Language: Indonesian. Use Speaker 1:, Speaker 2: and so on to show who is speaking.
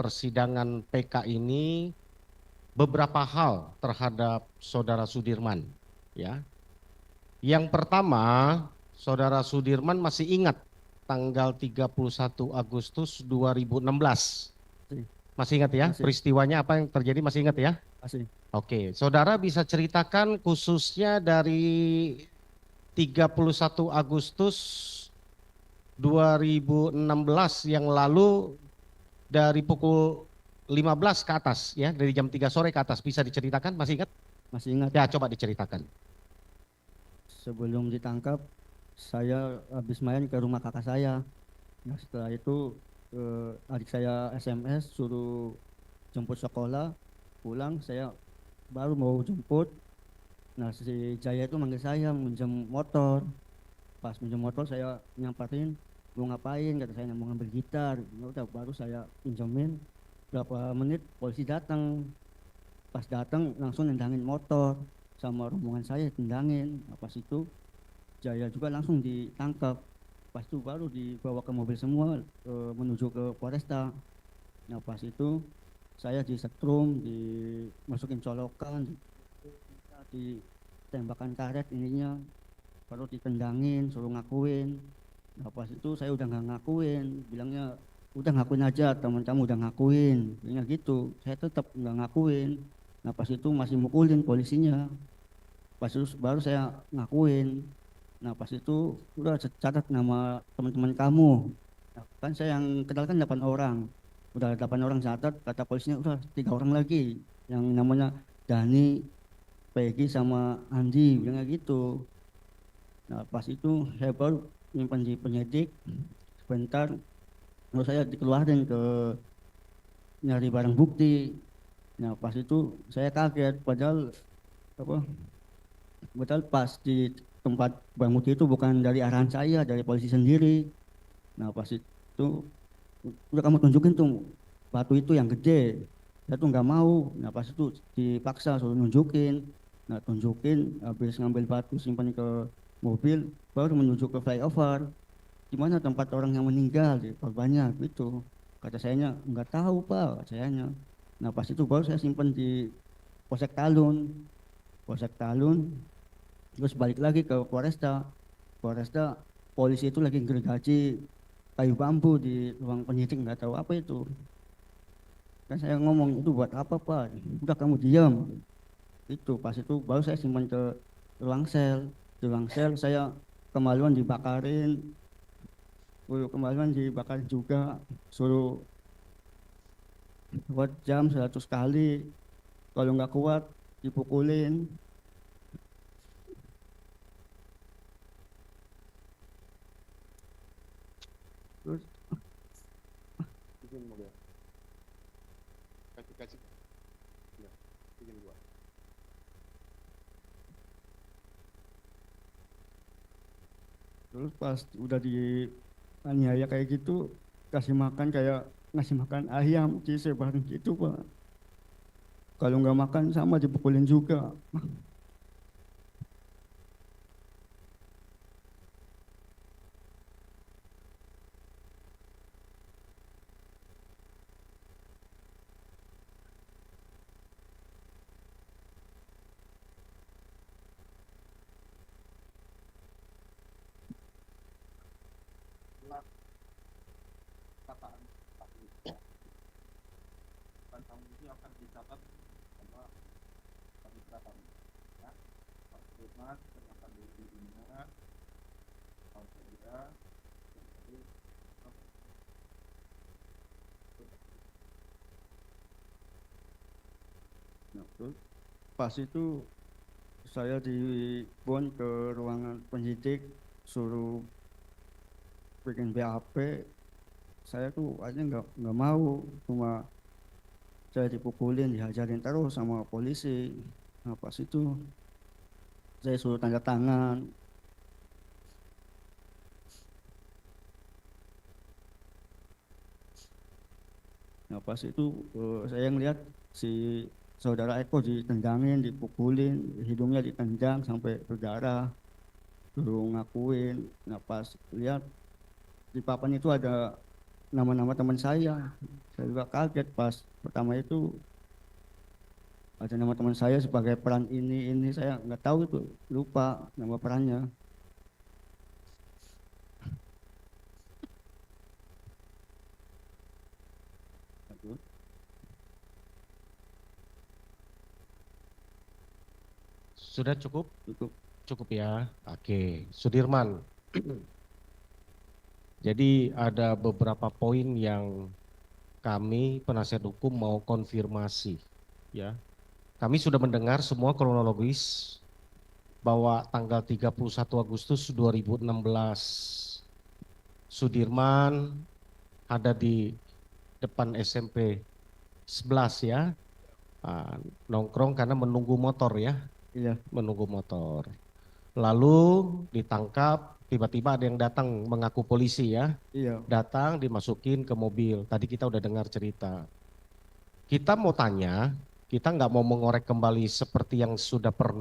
Speaker 1: persidangan PK ini beberapa hal terhadap Saudara Sudirman, ya. Yang pertama, Saudara Sudirman masih ingat tanggal 31 Agustus 2016.
Speaker 2: Masih,
Speaker 1: Masih ingat ya?
Speaker 2: masih,
Speaker 1: Peristiwanya apa yang terjadi, masih ingat ya?
Speaker 2: masih.
Speaker 1: Oke, Saudara bisa ceritakan khususnya dari 31 Agustus 2016 yang lalu dari pukul 15 ke atas ya, dari jam 3 sore ke atas, bisa diceritakan, masih ingat?
Speaker 2: Masih ingat.
Speaker 1: Ya, coba diceritakan.
Speaker 2: Sebelum ditangkap, saya habis main ke rumah kakak saya. Nah, setelah itu adik saya SMS suruh jemput sekolah, pulang saya baru mau jemput. Nah, si Jaya itu manggil saya minjem motor. Pas minjem motor saya nyamperin, mau ngapain? Kata saya mau ngambil gitar. Ya udah baru saya pinjemin. Berapa menit polisi datang. Pas datang langsung nendangin motor sama rombongan saya tendangin. Nah, pas itu Jaya juga langsung ditangkap. Pas itu baru dibawa ke mobil semua menuju ke Polresta. Nah pas itu saya disetrum, dimasukin colokan, ditembakkan karet ininya, baru ditendangin, suruh ngakuin. Nah pas itu saya udah nggak ngakuin, bilangnya udah ngakuin aja, teman kamu udah ngakuin, bilangnya gitu. Saya tetap nggak ngakuin. Nah pas itu masih mukulin polisinya. Pas itu baru saya ngakuin. Nah pas itu udah catat nama teman-teman kamu. Nah, kan saya yang kenal kan 8 orang. Udah 8 orang catat, kata polisinya udah 3 orang lagi. Yang namanya Dani, Peggy sama Andi, bilangnya gitu. Nah pas itu saya baru nyimpan di penyidik. Sebentar, lalu saya dikeluarin ke nyari barang bukti. Nah pas itu saya kaget, padahal apa? Padahal pas di tempat barang bukti itu bukan dari arahan saya, dari polisi sendiri. Nah pas itu udah kamu tunjukin tuh batu itu yang gede, saya tuh nggak mau. Nah pas itu dipaksa suruh nunjukin. Nah tunjukin, habis ngambil batu simpan ke mobil, baru menuju ke flyover di mana tempat orang yang meninggal di korbannya gitu. Kata sayanya nggak tahu pak, kata sayanya. Nah pas itu baru saya simpan di Polsek Talun. Polsek Talun, terus balik lagi ke Polresta. Polresta, polisi itu lagi gergaji kayu bambu di ruang penyidik, nggak tahu apa itu. Kan saya ngomong itu buat apa pak, udah kamu diam. Itu pas itu baru saya simpan ke ruang sel. Di ruang sel saya kemaluan dibakarin, kemaluan dibakarin juga, suruh buat jam 100 kali, kalau nggak kuat dipukulin. Terus terus pas udah dianiaya kayak gitu, kasih makan kayak ngasih makan ayam disebarin gitu pak. Kalau nggak makan sama dipukulin juga. Nah, terus pas itu saya dibon ke ruangan penyidik, suruh bikin BAP. Saya tuh aja nggak mau, cuma saya dipukulin, dihajarin terus sama polisi. Nah pas itu saya suruh tanda tangan. Nah pas itu saya ngeliat si saudara Eko ditendangin, dipukulin, hidungnya ditendang sampai berdarah, suruh ngakuin. Nah pas lihat di papan itu ada nama-nama teman saya. Saya juga kaget pas pertama itu ada nama teman saya sebagai peran ini saya nggak tahu itu, lupa nama perannya. Aduh,
Speaker 1: Sudah cukup?
Speaker 2: cukup.
Speaker 1: Cukup ya. Oke, Sudirman. Jadi ada beberapa poin yang kami penasihat hukum mau konfirmasi ya. Kami sudah mendengar semua kronologis bahwa tanggal 31 Agustus 2016 Sudirman ada di depan SMP 11 ya. Nongkrong karena menunggu motor ya,
Speaker 2: Iya,
Speaker 1: menunggu motor. Lalu ditangkap, tiba-tiba ada yang datang mengaku polisi ya.
Speaker 2: iya.
Speaker 1: Datang dimasukin ke mobil. Tadi kita udah dengar cerita. Kita mau tanya, kita nggak mau mengorek kembali seperti yang sudah pernah